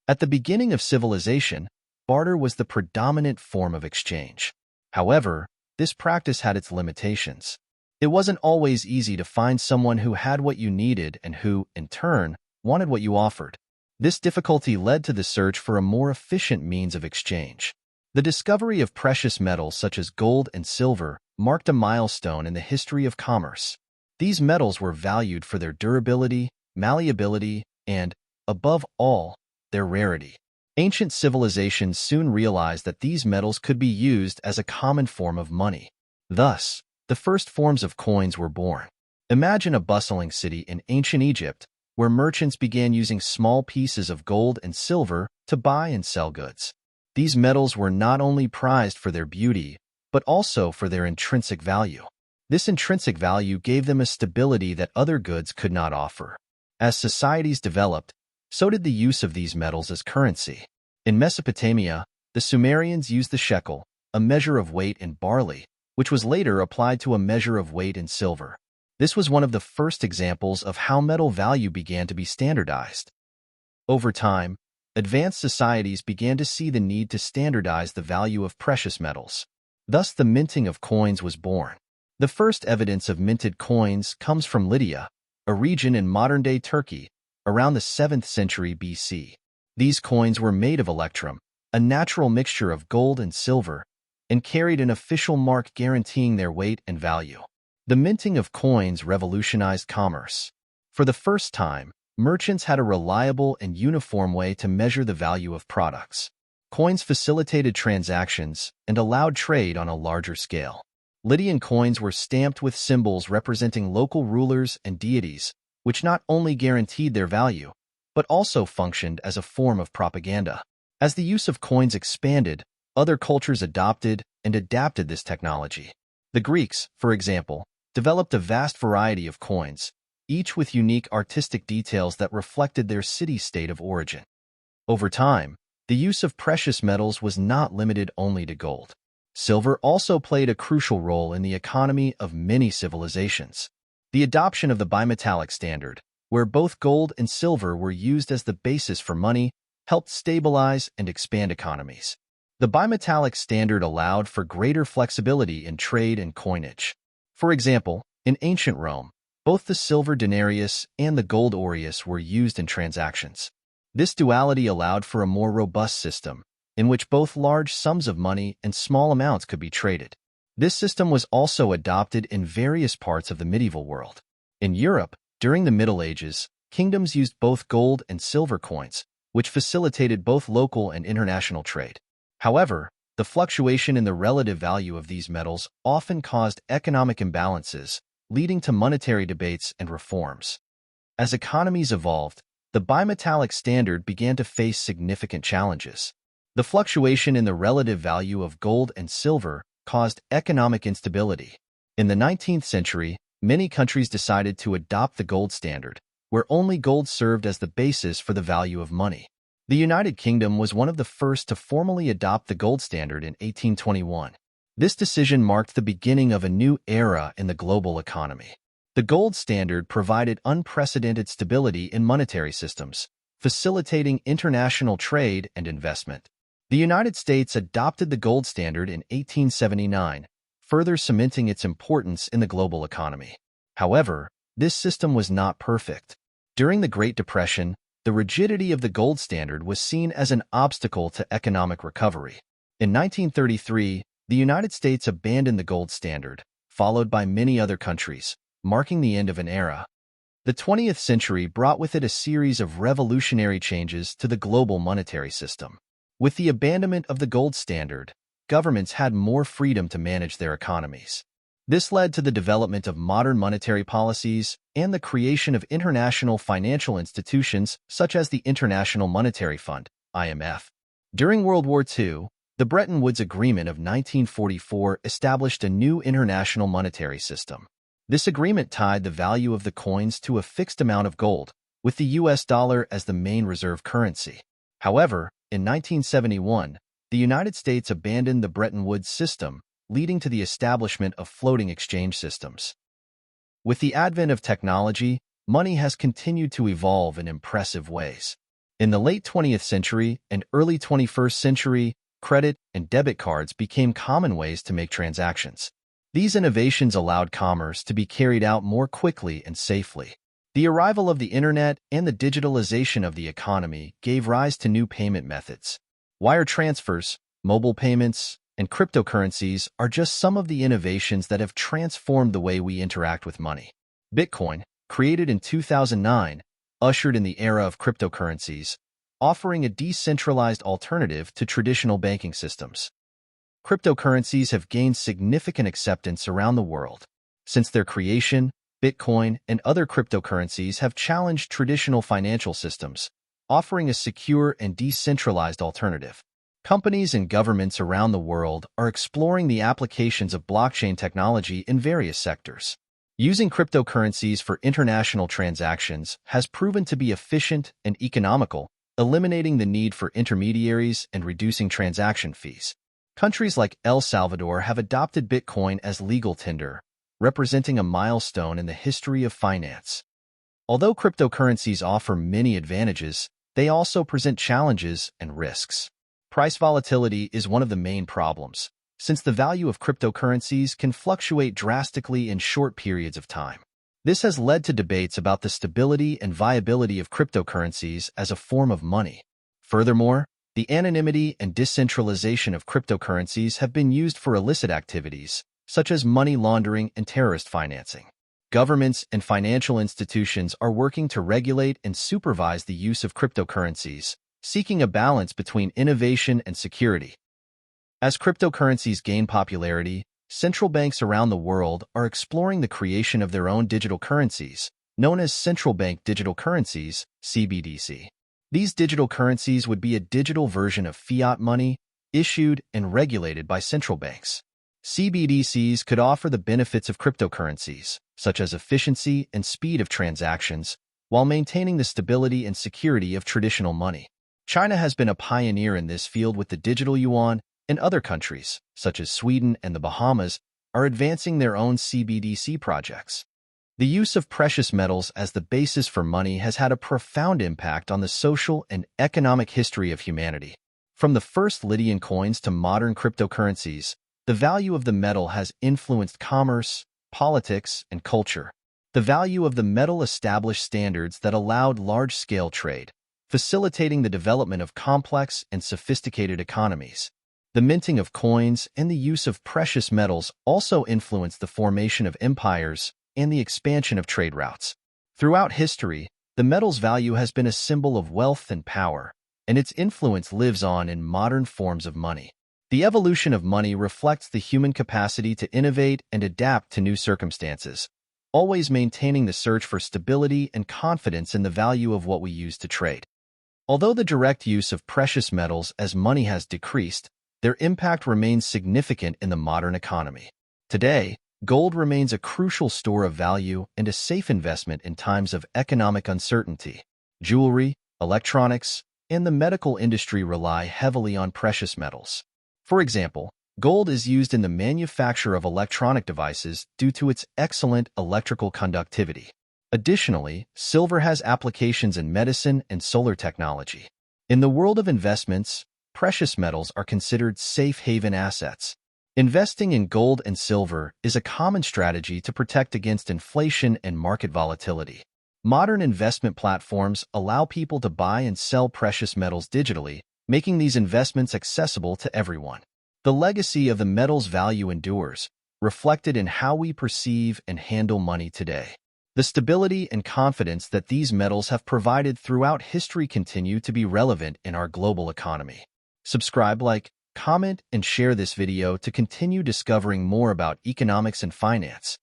At the beginning of civilization, barter was the predominant form of exchange. However, this practice had its limitations. It wasn't always easy to find someone who had what you needed and who, in turn, wanted what you offered. This difficulty led to the search for a more efficient means of exchange. The discovery of precious metals such as gold and silver marked a milestone in the history of commerce. These metals were valued for their durability, malleability, and, above all, their rarity. Ancient civilizations soon realized that these metals could be used as a common form of money. Thus, the first forms of coins were born. Imagine a bustling city in ancient Egypt, where merchants began using small pieces of gold and silver to buy and sell goods. These metals were not only prized for their beauty, but also for their intrinsic value. This intrinsic value gave them a stability that other goods could not offer. As societies developed, so did the use of these metals as currency. In Mesopotamia, the Sumerians used the shekel, a measure of weight in barley, which was later applied to a measure of weight in silver. This was one of the first examples of how metal value began to be standardized. Over time, advanced societies began to see the need to standardize the value of precious metals. Thus, the minting of coins was born. The first evidence of minted coins comes from Lydia, a region in modern-day Turkey, around the 7th century BC. These coins were made of electrum, a natural mixture of gold and silver, and carried an official mark guaranteeing their weight and value. The minting of coins revolutionized commerce. For the first time, merchants had a reliable and uniform way to measure the value of products. Coins facilitated transactions and allowed trade on a larger scale. Lydian coins were stamped with symbols representing local rulers and deities, which not only guaranteed their value, but also functioned as a form of propaganda. As the use of coins expanded, other cultures adopted and adapted this technology. The Greeks, for example, developed a vast variety of coins, each with unique artistic details that reflected their city-state of origin. Over time, the use of precious metals was not limited only to gold. Silver also played a crucial role in the economy of many civilizations. The adoption of the bimetallic standard, where both gold and silver were used as the basis for money, helped stabilize and expand economies. The bimetallic standard allowed for greater flexibility in trade and coinage. For example, in ancient Rome, both the silver denarius and the gold aureus were used in transactions. This duality allowed for a more robust system, in which both large sums of money and small amounts could be traded. This system was also adopted in various parts of the medieval world. In Europe, during the Middle Ages, kingdoms used both gold and silver coins, which facilitated both local and international trade. However, the fluctuation in the relative value of these metals often caused economic imbalances, leading to monetary debates and reforms. As economies evolved, the bimetallic standard began to face significant challenges. The fluctuation in the relative value of gold and silver caused economic instability. In the 19th century, many countries decided to adopt the gold standard, where only gold served as the basis for the value of money. The United Kingdom was one of the first to formally adopt the gold standard in 1821. This decision marked the beginning of a new era in the global economy. The gold standard provided unprecedented stability in monetary systems, facilitating international trade and investment. The United States adopted the gold standard in 1879, further cementing its importance in the global economy. However, this system was not perfect. During the Great Depression, the rigidity of the gold standard was seen as an obstacle to economic recovery. In 1933, the United States abandoned the gold standard, followed by many other countries, marking the end of an era. The 20th century brought with it a series of revolutionary changes to the global monetary system. With the abandonment of the gold standard, governments had more freedom to manage their economies. This led to the development of modern monetary policies and the creation of international financial institutions such as the International Monetary Fund, IMF. During World War II, the Bretton Woods Agreement of 1944 established a new international monetary system. This agreement tied the value of the coins to a fixed amount of gold, with the US dollar as the main reserve currency. However, in 1971, the United States abandoned the Bretton Woods system, leading to the establishment of floating exchange systems. With the advent of technology, money has continued to evolve in impressive ways. In the late 20th century and early 21st century, credit and debit cards became common ways to make transactions. These innovations allowed commerce to be carried out more quickly and safely. The arrival of the internet and the digitalization of the economy gave rise to new payment methods. Wire transfers, mobile payments, and cryptocurrencies are just some of the innovations that have transformed the way we interact with money. Bitcoin, created in 2009, ushered in the era of cryptocurrencies, offering a decentralized alternative to traditional banking systems. Cryptocurrencies have gained significant acceptance around the world. Since their creation, Bitcoin and other cryptocurrencies have challenged traditional financial systems, offering a secure and decentralized alternative. Companies and governments around the world are exploring the applications of blockchain technology in various sectors. Using cryptocurrencies for international transactions has proven to be efficient and economical, eliminating the need for intermediaries and reducing transaction fees. Countries like El Salvador have adopted Bitcoin as legal tender, representing a milestone in the history of finance. Although cryptocurrencies offer many advantages, they also present challenges and risks. Price volatility is one of the main problems, since the value of cryptocurrencies can fluctuate drastically in short periods of time. This has led to debates about the stability and viability of cryptocurrencies as a form of money. Furthermore, the anonymity and decentralization of cryptocurrencies have been used for illicit activities, such as money laundering and terrorist financing. Governments and financial institutions are working to regulate and supervise the use of cryptocurrencies, seeking a balance between innovation and security. As cryptocurrencies gain popularity, central banks around the world are exploring the creation of their own digital currencies, known as central bank digital currencies, CBDC. These digital currencies would be a digital version of fiat money, issued and regulated by central banks. CBDCs could offer the benefits of cryptocurrencies, such as efficiency and speed of transactions, while maintaining the stability and security of traditional money. China has been a pioneer in this field with the digital yuan, and other countries, such as Sweden and the Bahamas, are advancing their own CBDC projects. The use of precious metals as the basis for money has had a profound impact on the social and economic history of humanity. From the first Lydian coins to modern cryptocurrencies, the value of the metal has influenced commerce, politics, and culture. The value of the metal established standards that allowed large-scale trade, facilitating the development of complex and sophisticated economies. The minting of coins and the use of precious metals also influenced the formation of empires and the expansion of trade routes. Throughout history, the metal's value has been a symbol of wealth and power, and its influence lives on in modern forms of money. The evolution of money reflects the human capacity to innovate and adapt to new circumstances, always maintaining the search for stability and confidence in the value of what we use to trade. Although the direct use of precious metals as money has decreased, their impact remains significant in the modern economy. Today, gold remains a crucial store of value and a safe investment in times of economic uncertainty. Jewelry, electronics, and the medical industry rely heavily on precious metals. For example, gold is used in the manufacture of electronic devices due to its excellent electrical conductivity. Additionally, silver has applications in medicine and solar technology. In the world of investments, precious metals are considered safe haven assets. Investing in gold and silver is a common strategy to protect against inflation and market volatility. Modern investment platforms allow people to buy and sell precious metals digitally, making these investments accessible to everyone. The legacy of the metal's value endures, reflected in how we perceive and handle money today. The stability and confidence that these metals have provided throughout history continue to be relevant in our global economy. Subscribe, like, comment, and share this video to continue discovering more about economics and finance.